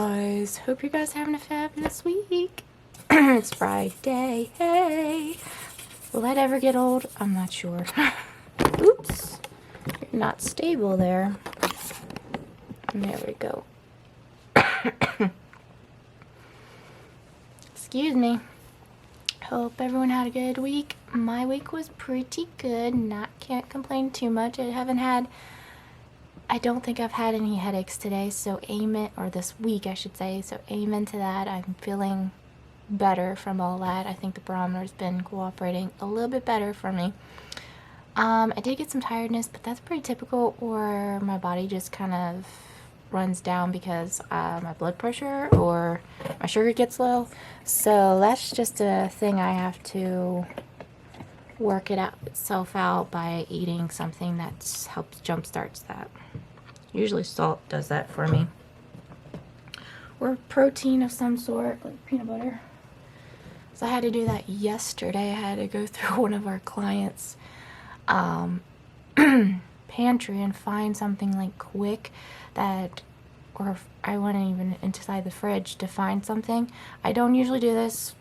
guys? Hope you guys having a fabulous week. It's Friday. Hey, will that ever get old? I'm not sure. Oops, you're not stable there. There we go. Excuse me. Hope everyone had a good week. My week was pretty good. Can't complain too much. I don't think I've had any headaches today, so amen, or this week I should say, so amen to that. I'm feeling better from all that. I think the barometer's been cooperating a little bit better for me. I did get some tiredness, but that's pretty typical, or my body just kind of runs down because my blood pressure or my sugar gets low. So that's just a thing I have to work itself out by eating something that helps jumpstarts that. Usually salt does that for me, or protein of some sort, like peanut butter. So I had to do that yesterday. I had to go through one of our clients' pantry and find something like quick that, or I went even inside the fridge to find something. I don't usually do this,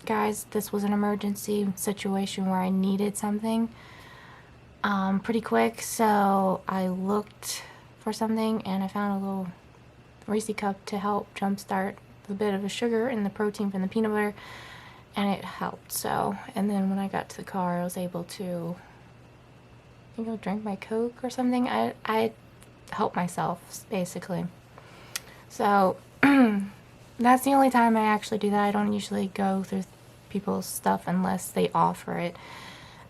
guys. This was an emergency situation where I needed something pretty quick, so I looked for something and I found a little Reese cup to help jumpstart the bit of the sugar and the protein from the peanut butter, and it helped. So, and then when I got to the car, I was able to, I think I'll drink my Coke or something. I helped myself, basically. So that's the only time I actually do that. I don't usually go through people's stuff unless they offer it.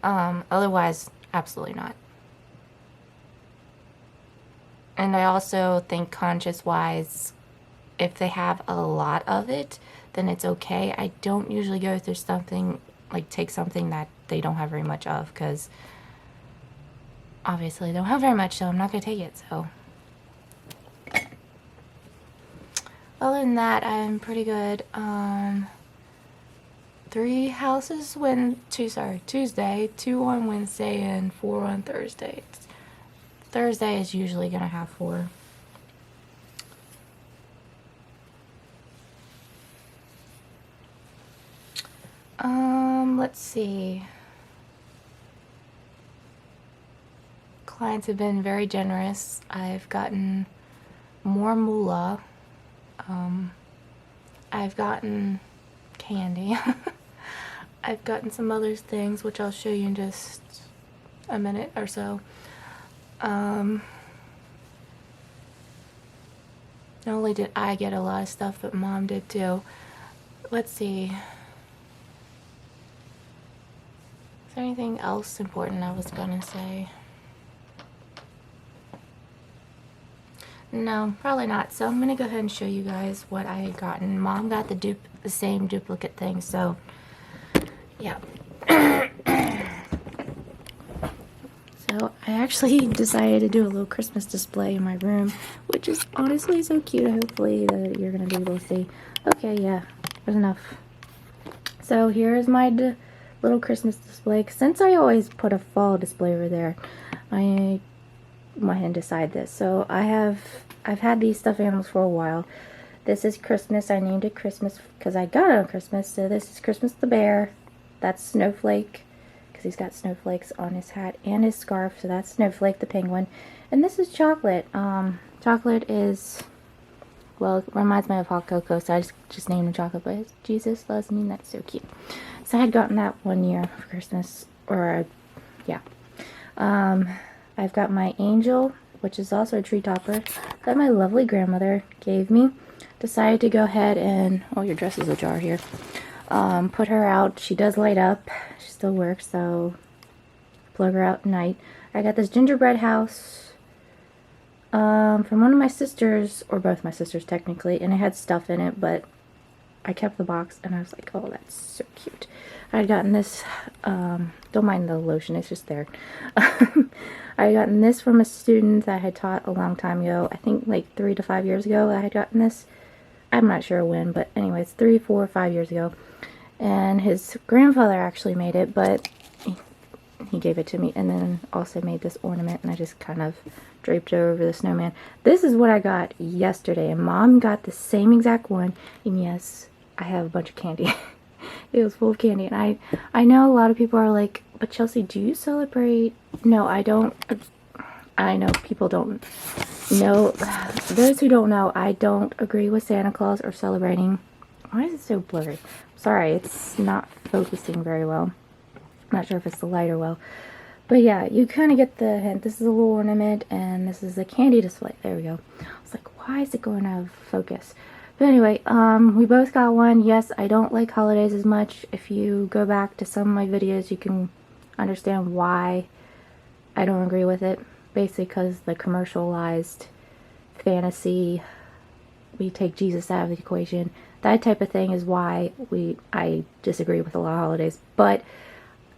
Otherwise, absolutely not. And I also think conscious-wise, if they have a lot of it, then it's okay. I don't usually go through something, like take something that they don't have very much of, because obviously they don't have very much, so I'm not going to take it, so. Other than that, I'm pretty good. 3 houses Tuesday, 2 on Wednesday, and 4 on Thursday. Thursday is usually going to have 4. Let's see. Clients have been very generous. I've gotten more moolah. I've gotten candy. I've gotten some other things, which I'll show you in just a minute or so. Not only did I get a lot of stuff, but Mom did too. Let's see. Is there anything else important I was gonna say? No, probably not. So I'm gonna go ahead and show you guys what I had gotten. Mom got the same duplicate thing, so yeah. So I actually decided to do a little Christmas display in my room, which is honestly so cute. Hopefully that you're gonna be able to see. Okay, yeah, there's enough. So here's my little Christmas display. Since I always put a fall display over there, I went ahead and decided this. So I've had these stuffed animals for a while. This is Christmas. I named it Christmas because I got it on Christmas. So this is Christmas the bear. That's Snowflake, because he's got snowflakes on his hat and his scarf. So that's Snowflake the penguin. And this is Chocolate. Chocolate is, well, it reminds me of hot cocoa, so I just named him Chocolate. But Jesus loves me, that's so cute. So I had gotten that one year for Christmas, or yeah. I've got my angel, which is also a tree topper, that my lovely grandmother gave me. Decided to go ahead and, oh, your dress is ajar here. Put her out. She does light up. She still works, so plug her out at night. I got this gingerbread house from one of my sisters, or both my sisters technically, and it had stuff in it, but I kept the box and I was like, oh, that's so cute. I had gotten this, don't mind the lotion, it's just there. I had gotten this from a student that I had taught a long time ago. I think like 3 to 5 years ago I had gotten this. I'm not sure when, but anyways, 3, 4, 5 years ago. And his grandfather actually made it, but he gave it to me, and then also made this ornament, and I just kind of draped over the snowman. This is what I got yesterday, and Mom got the same exact one. And yes, I have a bunch of candy. It was full of candy, and I know a lot of people are like, but Chelsea, do you celebrate? No, I don't. I know people don't know. Those who don't know, I don't agree with Santa Claus or celebrating. Why is it so blurry? Sorry, it's not focusing very well. I'm not sure if it's the light or well. But yeah, you kind of get the hint. This is a little ornament, and this is a candy display. There we go. I was like, why is it going out of focus? But anyway, we both got one. Yes, I don't like holidays as much. If you go back to some of my videos, you can understand why I don't agree with it. Basically because the commercialized fantasy, we take Jesus out of the equation. That type of thing is why I disagree with a lot of holidays. But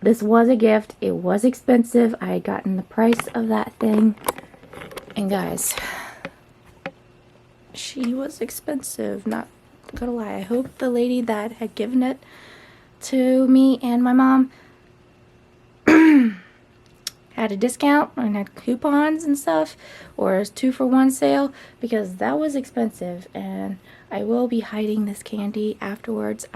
this was a gift. It was expensive. I had gotten the price of that thing. And guys, she was expensive. Not gonna lie. I hope the lady that had given it to me and my mom had a discount and had coupons and stuff, or a 2-for-1 sale, because that was expensive. And I will be hiding this candy afterwards.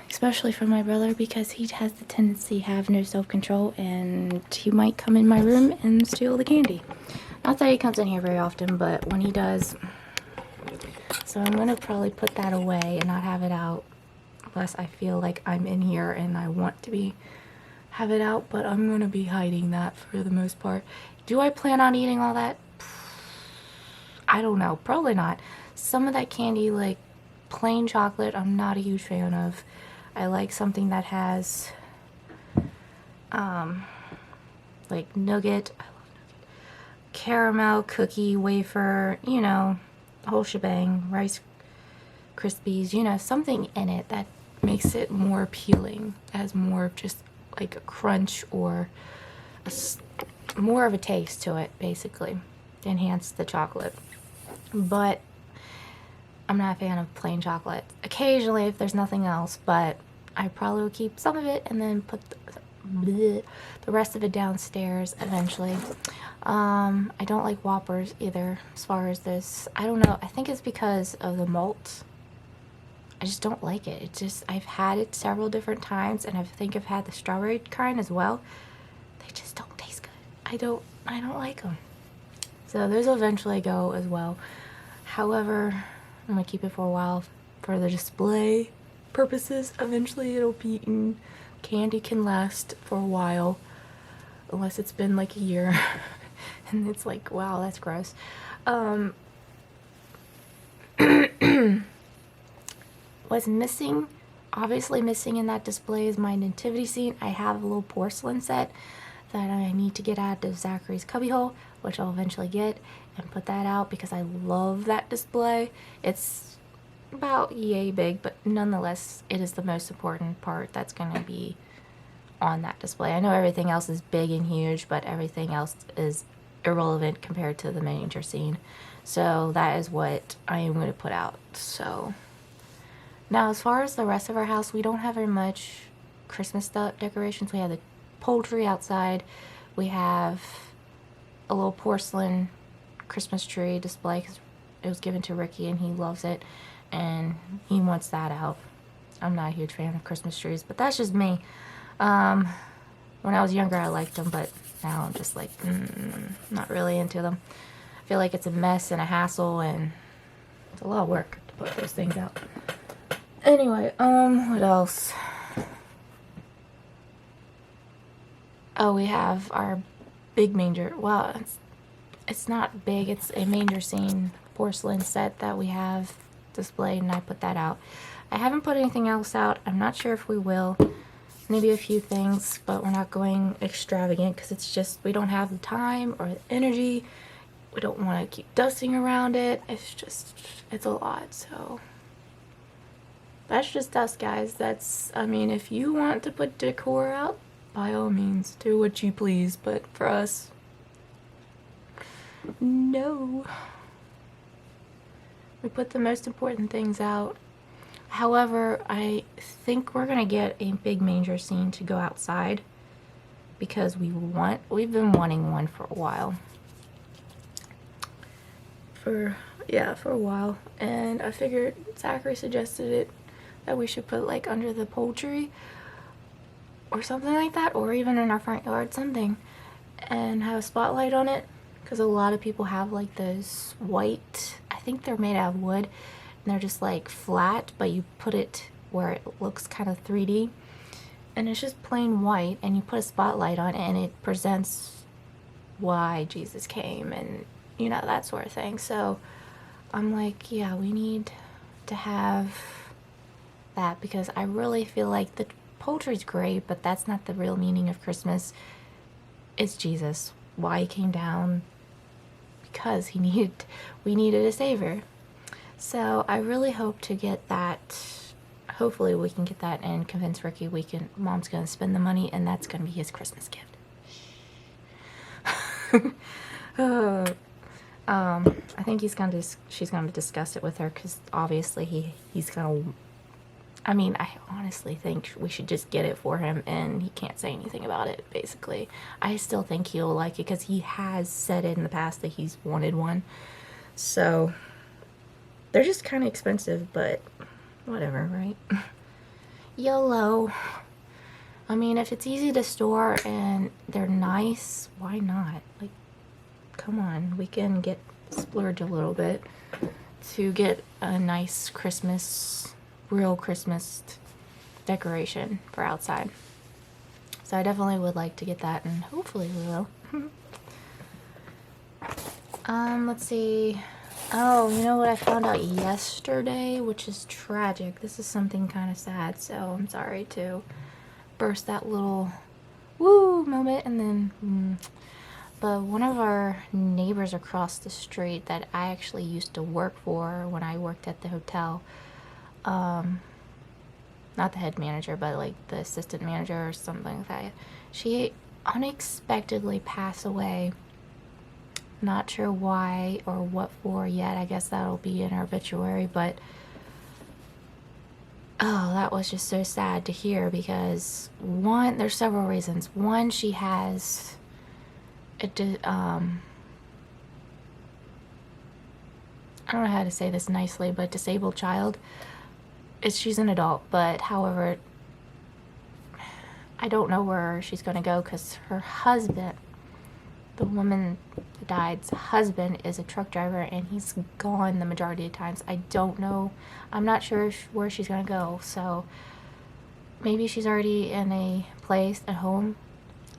Especially from my brother, because he has the tendency to have no self-control, and he might come in my room and steal the candy. Not that he comes in here very often, but when he does. So I'm going to probably put that away and not have it out unless I feel like I'm in here and I want to have it out, but I'm going to be hiding that for the most part. Do I plan on eating all that? I don't know. Probably not. Some of that candy, like plain chocolate, I'm not a huge fan of. I like something that has like nugget, I love nugget, caramel, cookie, wafer, you know, the whole shebang, Rice Krispies, you know, something in it that makes it more appealing, has more of just like a crunch or more of a taste to it, basically, to enhance the chocolate. But I'm not a fan of plain chocolate. Occasionally, if there's nothing else, but I probably will keep some of it and then put the rest of it downstairs eventually. I don't like Whoppers either, as far as this. I don't know. I think it's because of the malt. I just don't like it. It's just, I've had it several different times, and I think I've had the strawberry kind as well. They just don't taste good. I don't like them. So those will eventually go as well. However, I'm gonna keep it for a while for the display purposes. Eventually it'll be eaten. Candy can last for a while, unless it's been like a year and it's like, wow, that's gross. What's missing, obviously missing in that display, is my nativity scene. I have a little porcelain set that I need to get out of Zachary's cubbyhole, which I'll eventually get and put that out because I love that display. It's about yay big, but nonetheless, it is the most important part that's going to be on that display. I know everything else is big and huge, but everything else is irrelevant compared to the manger scene. So that is what I am going to put out. So now, as far as the rest of our house, we don't have very much Christmas decorations. We have the poultry outside. We have a little porcelain Christmas tree display because it was given to Ricky and he loves it and he wants that out. I'm not a huge fan of Christmas trees, but that's just me. When I was younger, I liked them, but now I'm just like, not really into them. I feel like it's a mess and a hassle, and it's a lot of work to put those things out. Anyway, what else? Oh, we have our big manger. Well, it's not big. It's a manger scene porcelain set that we have displayed, and I put that out. I haven't put anything else out. I'm not sure if we will. Maybe a few things, but we're not going extravagant because it's just, we don't have the time or the energy. We don't want to keep dusting around it. It's just, it's a lot, so that's just us, guys. That's, I mean, if you want to put decor out, by all means, do what you please, but for us, no. We put the most important things out. However, I think we're gonna get a big manger scene to go outside because we've been wanting one for a while. For a while, and I figured Zachary suggested it that we should put like under the poultry or something like that, or even in our front yard, something, and have a spotlight on it, because a lot of people have like those white, I think they're made out of wood, and they're just like flat, but you put it where it looks kind of 3D, and it's just plain white, and you put a spotlight on it and it presents why Jesus came, and you know, that sort of thing. So I'm like, yeah, we need to have that, because I really feel like the poultry's great, but that's not the real meaning of Christmas. It's Jesus, why he came down, because we needed a savior. So I really hope to get that. Hopefully we can get that and convince Ricky Mom's gonna spend the money, and that's gonna be his Christmas gift. I think she's gonna discuss it with her, because obviously he's gonna. I mean, I honestly think we should just get it for him, and he can't say anything about it. Basically, I still think he'll like it, because he has said it in the past that he's wanted one. So they're just kind of expensive, but whatever, right? YOLO. I mean, if it's easy to store and they're nice, why not? Like, come on, we can splurge a little bit to get a nice real Christmas decoration for outside. So I definitely would like to get that, and hopefully we will. Let's see. Oh, you know what I found out yesterday, which is tragic. This is something kind of sad, so I'm sorry to burst that little woo moment, and then but one of our neighbors across the street that I actually used to work for when I worked at the hotel, not the head manager, but like the assistant manager or something like that, she unexpectedly passed away. Not sure why or what for yet. I guess that'll be in our obituary, but oh, that was just so sad to hear, because there's several reasons. One, she has I don't know how to say this nicely, but disabled child. She's an adult, but however, I don't know where she's going to go, because her husband, the woman that died's husband, is a truck driver, and he's gone the majority of times. I don't know. I'm not sure where she's going to go, so maybe she's already in a place at home.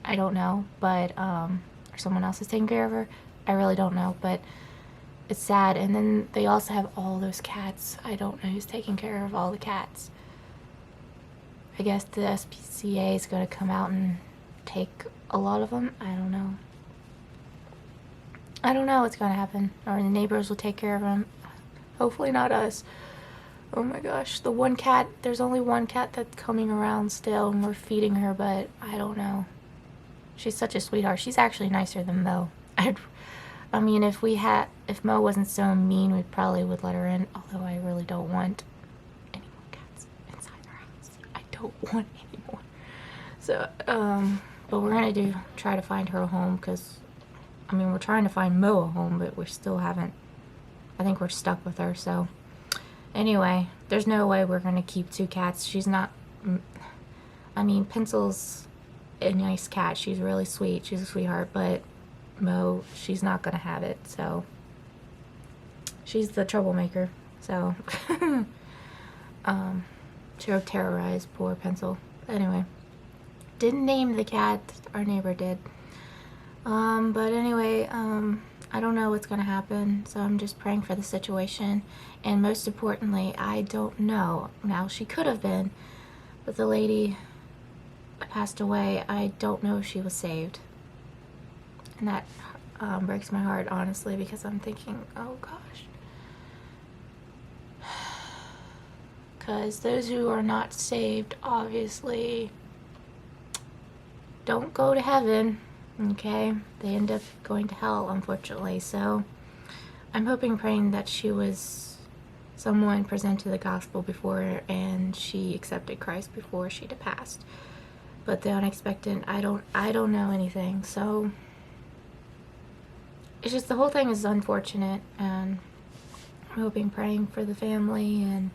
I don't know, but or someone else is taking care of her. I really don't know, but it's sad. And then they also have all those cats. I don't know who's taking care of all the cats. I guess the SPCA is going to come out and take a lot of them. I don't know. I don't know what's going to happen. Or the neighbors will take care of them. Hopefully not us. Oh my gosh. The one cat, there's only one cat that's coming around still, and we're feeding her, but I don't know. She's such a sweetheart. She's actually nicer than Mo. I mean, if Mo wasn't so mean, we probably would let her in, although I really don't want any more cats inside our house. I don't want any more. So, but we're gonna try to find her a home, because, I mean, we're trying to find Mo a home, but we still haven't. I think we're stuck with her, so. Anyway, there's no way we're gonna keep two cats. She's not, I mean, Pencil's a nice cat. She's really sweet. She's a sweetheart, but Mo, she's not gonna have it, so. She's the troublemaker, so. She'll terrorize poor Pencil. Anyway, didn't name the cat, our neighbor did. But anyway, I don't know what's gonna happen, so I'm just praying for the situation. And most importantly, I don't know. Now, she could have been, but the lady passed away. I don't know if she was saved. And that breaks my heart, honestly, because I'm thinking, oh gosh. Because those who are not saved, obviously, don't go to heaven. Okay, they end up going to hell, unfortunately. So I'm hoping, praying that she was someone presented the gospel before, and she accepted Christ before she passed. but the unexpected, I don't know anything, so it's just the whole thing is unfortunate, and I'm hoping, praying for the family, and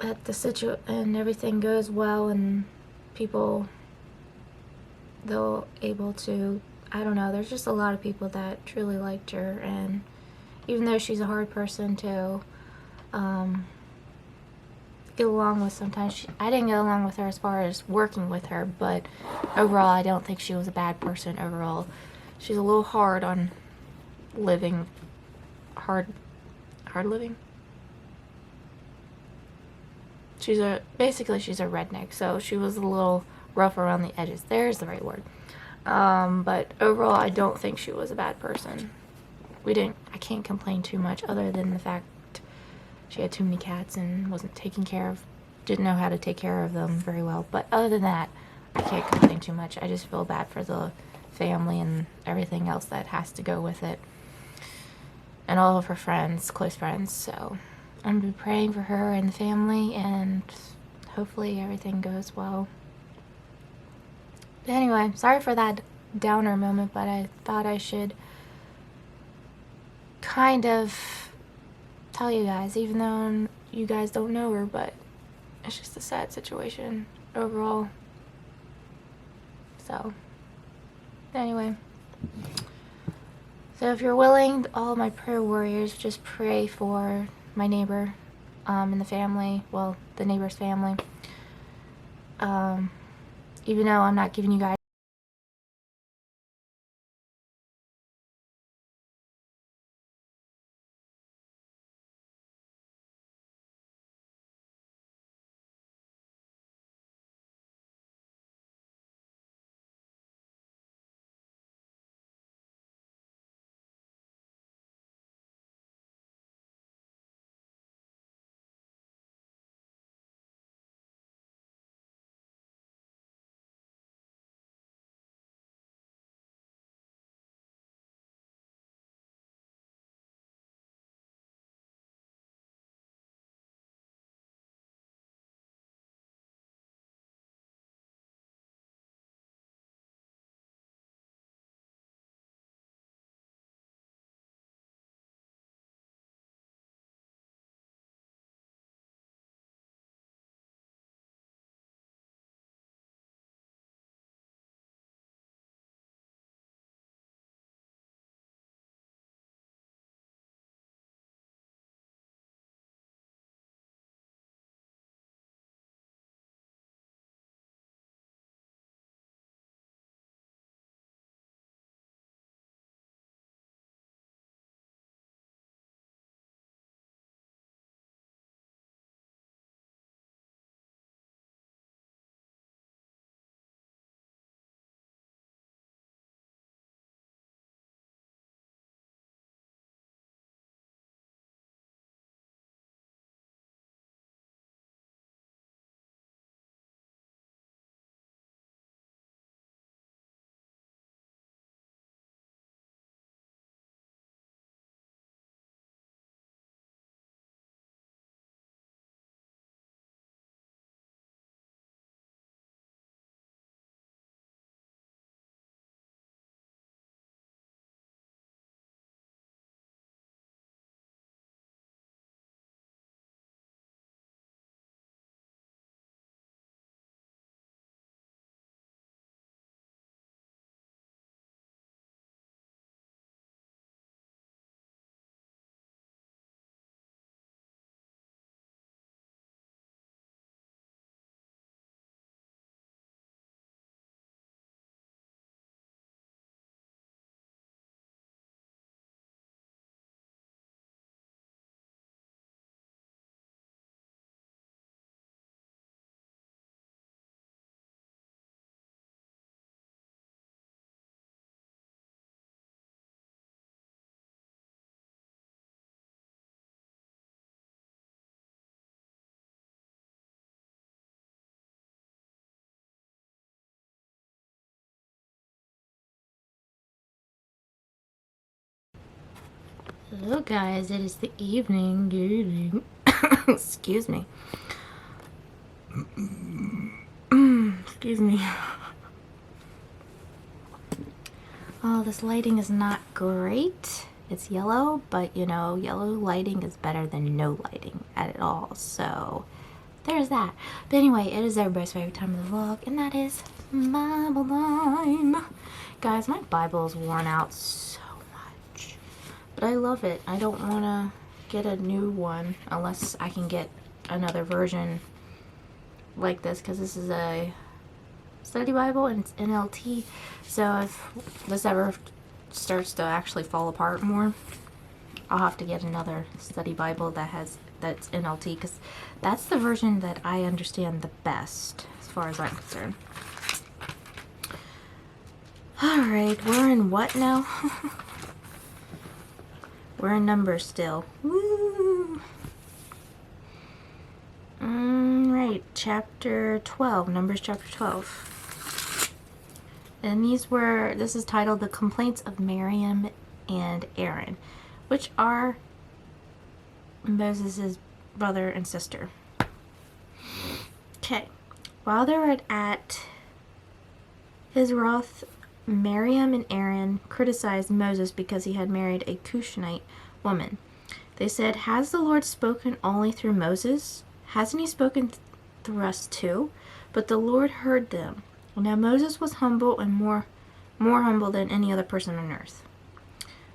that and everything goes well, and people, they'll able to, I don't know, there's just a lot of people that truly liked her, and even though she's a hard person to get along with sometimes, I didn't get along with her as far as working with her, but overall I don't think she was a bad person overall. She's a little hard on living, hard living. Basically she's a redneck, so she was a little rough around the edges. There's the right word. But overall I don't think she was a bad person. I can't complain too much other than the fact she had too many cats and didn't know how to take care of them very well. But other than that, I can't complain too much. I just feel bad for the family and everything else that has to go with it. And all of her friends, close friends. So I'm going to be praying for her and the family, and hopefully everything goes well. But anyway, sorry for that downer moment, but I thought I should kind of tell you guys, even though you guys don't know her, but it's just a sad situation overall. So anyway, so if you're willing, all my prayer warriors, just pray for my neighbor and the family, well, the neighbor's family. Even though I'm not giving you guys Hello guys, it is the evening. Excuse me. Excuse me. Oh, this lighting is not great. It's yellow, but you know, yellow lighting is better than no lighting at all. So there's that. But anyway, it is everybody's favorite time of the vlog, and that is Bible time. Guys, my Bible is worn out so much, but I love it. I don't want to get a new one unless I can get another version like this, because this is a study Bible and it's NLT. So if this ever starts to actually fall apart more, I'll have to get another study Bible that's NLT, because that's the version that I understand the best as far as I'm concerned. Alright, we're in what now? We're in Numbers still. Woo! Right, chapter 12, Numbers chapter 12. And this is titled The Complaints of Miriam and Aaron, which are Moses' brother and sister. Okay, while they were at his wrath, Miriam and Aaron criticized Moses because he had married a Cushite woman. They said, "Has the Lord spoken only through Moses? Hasn't he spoken through us too?" But the Lord heard them. Now Moses was humble and more humble than any other person on earth.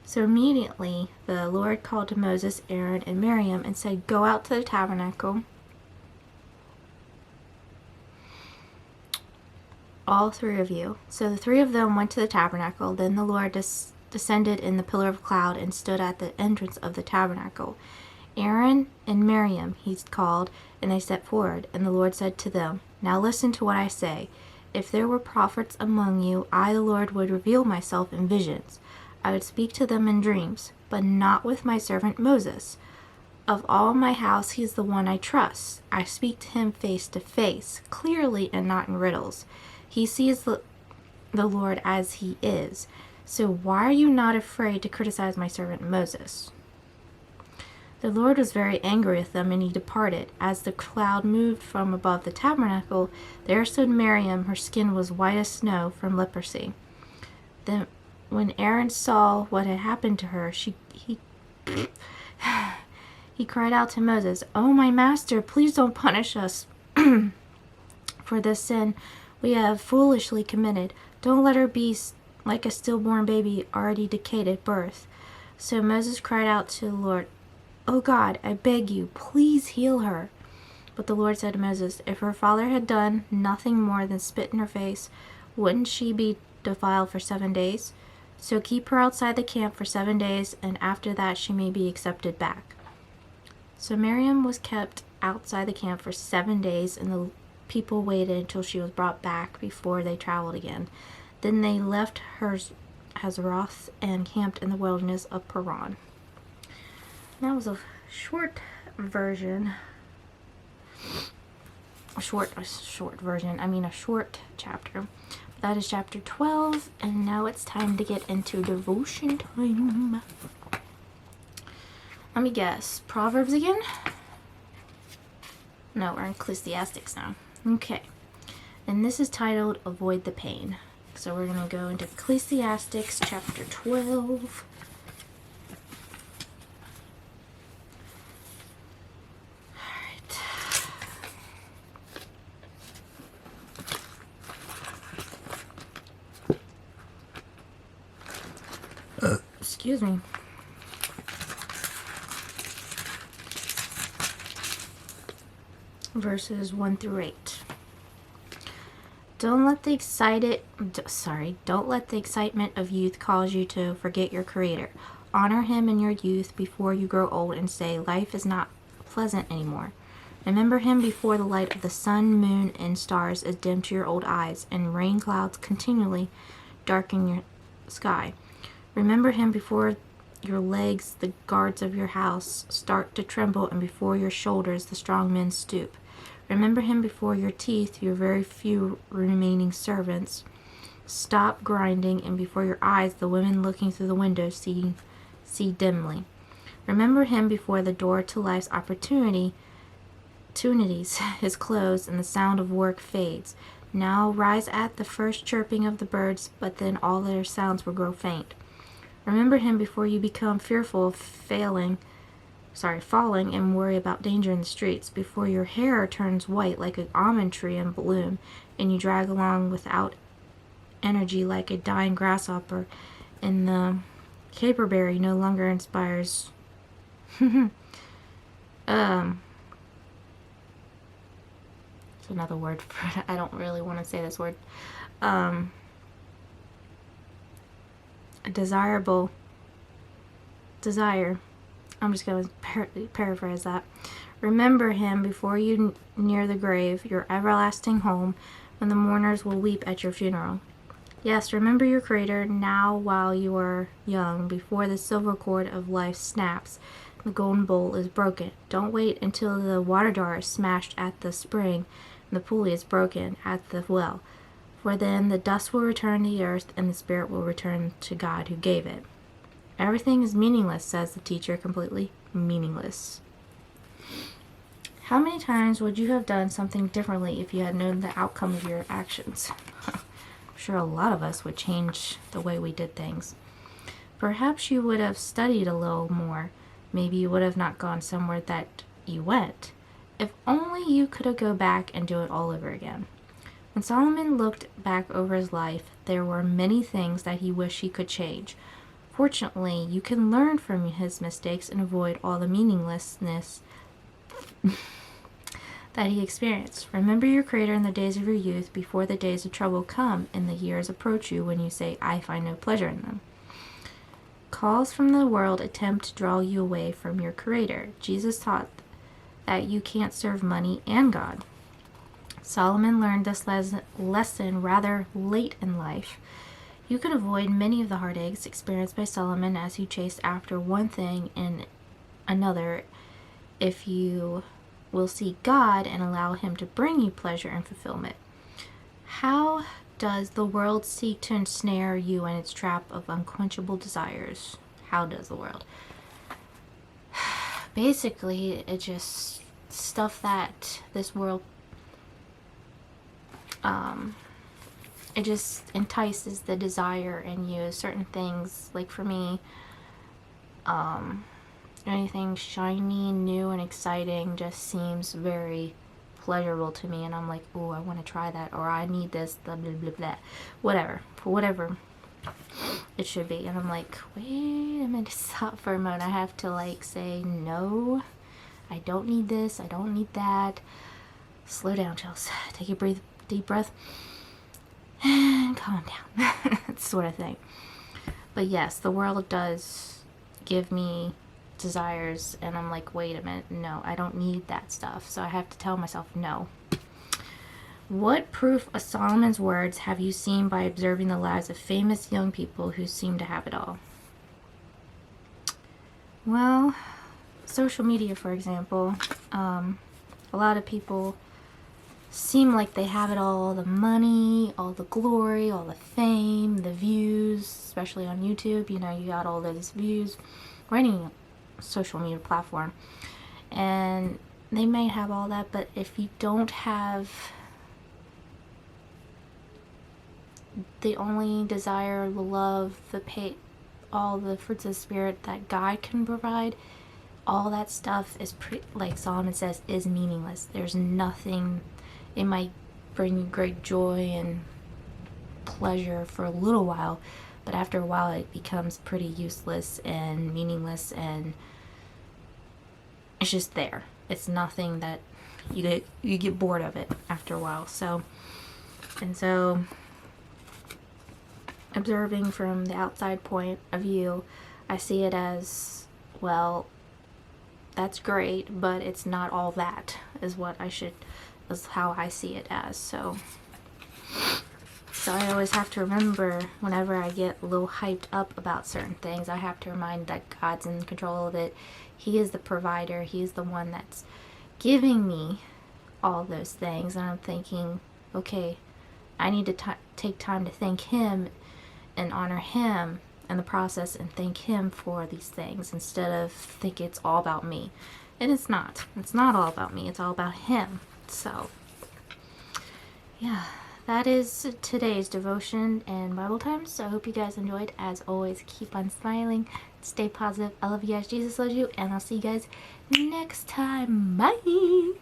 So immediately the Lord called to Moses, Aaron, and Miriam and said, "Go out to the tabernacle, all three of you." So the three of them went to the tabernacle. Then the Lord descended in the pillar of cloud and stood at the entrance of the tabernacle. Aaron and Miriam he called, and they stepped forward. And the Lord said to them, "Now listen to what I say. If there were prophets among you, I, the Lord, would reveal myself in visions. I would speak to them in dreams, but not with my servant Moses. Of all my house, he is the one I trust. I speak to him face to face, clearly and not in riddles. He sees the Lord as he is. So why are you not afraid to criticize my servant Moses?" The Lord was very angry with them, and he departed. As the cloud moved from above the tabernacle, there stood Miriam. Her skin was white as snow from leprosy. Then when Aaron saw what had happened to her, he cried out to Moses, "Oh, my master, please don't punish us for this sin we have foolishly committed. Don't let her be like a stillborn baby already decayed at birth." So Moses cried out to the Lord, "Oh God, I beg you, please heal her." But the Lord said to Moses, "If her father had done nothing more than spit in her face, wouldn't she be defiled for 7 days? So keep her outside the camp for 7 days, and after that she may be accepted back." So Miriam was kept outside the camp for 7 days, and the people waited until she was brought back before they traveled again. Then they left Hazeroth and camped in the wilderness of Paran. That was a short version. A short chapter. That is chapter 12, and now it's time to get into devotion time. Let me guess. Proverbs again? No, we're in Ecclesiastics now. Okay. And this is titled Avoid the Pain. So we're going to go into Ecclesiastics chapter 12. Excuse me. Verses 1 through 8. Don't let the excitement of youth cause you to forget your Creator. Honor Him in your youth before you grow old and say, "Life is not pleasant anymore." Remember Him before the light of the sun, moon, and stars is dim to your old eyes, and rain clouds continually darken your sky. Remember Him before your legs, the guards of your house, start to tremble, and before your shoulders, the strong men stoop. Remember Him before your teeth, your very few remaining servants, stop grinding, and before your eyes, the women looking through the windows see dimly. Remember Him before the door to life's opportunities is closed and the sound of work fades. Now rise at the first chirping of the birds, but then all their sounds will grow faint. Remember him before you become fearful of falling and worry about danger in the streets, before your hair turns white like an almond tree in bloom, and you drag along without energy like a dying grasshopper, and the caperberry no longer inspires. It's another word for it. I don't really want to say this word. A desirable desire. I'm just going to paraphrase that. Remember him before you near the grave, your everlasting home, when the mourners will weep at your funeral. Yes, remember your Creator now while you are young, before the silver cord of life snaps, the golden bowl is broken. Don't wait until the water jar is smashed at the spring, and the pulley is broken at the well, for then the dust will return to the earth, and the spirit will return to God who gave it. Everything is meaningless, says the teacher, completely meaningless. How many times would you have done something differently if you had known the outcome of your actions? I'm sure a lot of us would change the way we did things. Perhaps you would have studied a little more. Maybe you would have not gone somewhere that you went. If only you could have go back and do it all over again. When Solomon looked back over his life, there were many things that he wished he could change. Fortunately, you can learn from his mistakes and avoid all the meaninglessness that he experienced. Remember your Creator in the days of your youth, before the days of trouble come and the years approach you when you say, I find no pleasure in them. Calls from the world attempt to draw you away from your Creator. Jesus taught that you can't serve money and God. Solomon learned this lesson rather late in life. You can avoid many of the heartaches experienced by Solomon as he chased after one thing and another if you will seek God and allow him to bring you pleasure and fulfillment. How does the world seek to ensnare you in its trap of unquenchable desires? How does the world? Basically, it's just stuff that this world it just entices the desire in you. Certain things, like for me, anything shiny, new, and exciting just seems very pleasurable to me, and I'm like, oh, I want to try that, or I need this, blah, blah, blah, blah. Whatever it should be. And I'm like, wait a minute, stop for a moment. I have to like say, no, I don't need this, I don't need that. Slow down, Chels. Take a deep breath and calm down. That sort of thing. But yes, the world does give me desires, and I'm like, wait a minute, no, I don't need that stuff. So I have to tell myself no. What proof of Solomon's words have you seen by observing the lives of famous young people who seem to have it all? Well, social media, for example. A lot of people seem like they have it all: the money, all the glory, all the fame, the views, especially on YouTube. You know, you got all those views, or any social media platform, and they may have all that, but if you don't have the only desire, the love, all the fruits of the Spirit that God can provide, all that stuff is, like Solomon says, is meaningless. There's nothing. It might bring you great joy and pleasure for a little while, but after a while it becomes pretty useless and meaningless, and it's just there. It's nothing that you get bored of it after a while. So observing from the outside point of view, I see it as, well, that's great, but it's not all that, is how I see it as. So I always have to remember, whenever I get a little hyped up about certain things, I have to remind that God's in control of it. He is the provider. He is the one that's giving me all those things. And I'm thinking, okay, I need to take time to thank Him and honor Him in the process, and thank Him for these things, instead of think it's all about me. And it's not. It's not all about me. It's all about Him. So, yeah, that is today's devotion and Bible time. So I hope you guys enjoyed. As always, keep on smiling, stay positive. I love you guys. Jesus loves you, and I'll see you guys next time. Bye.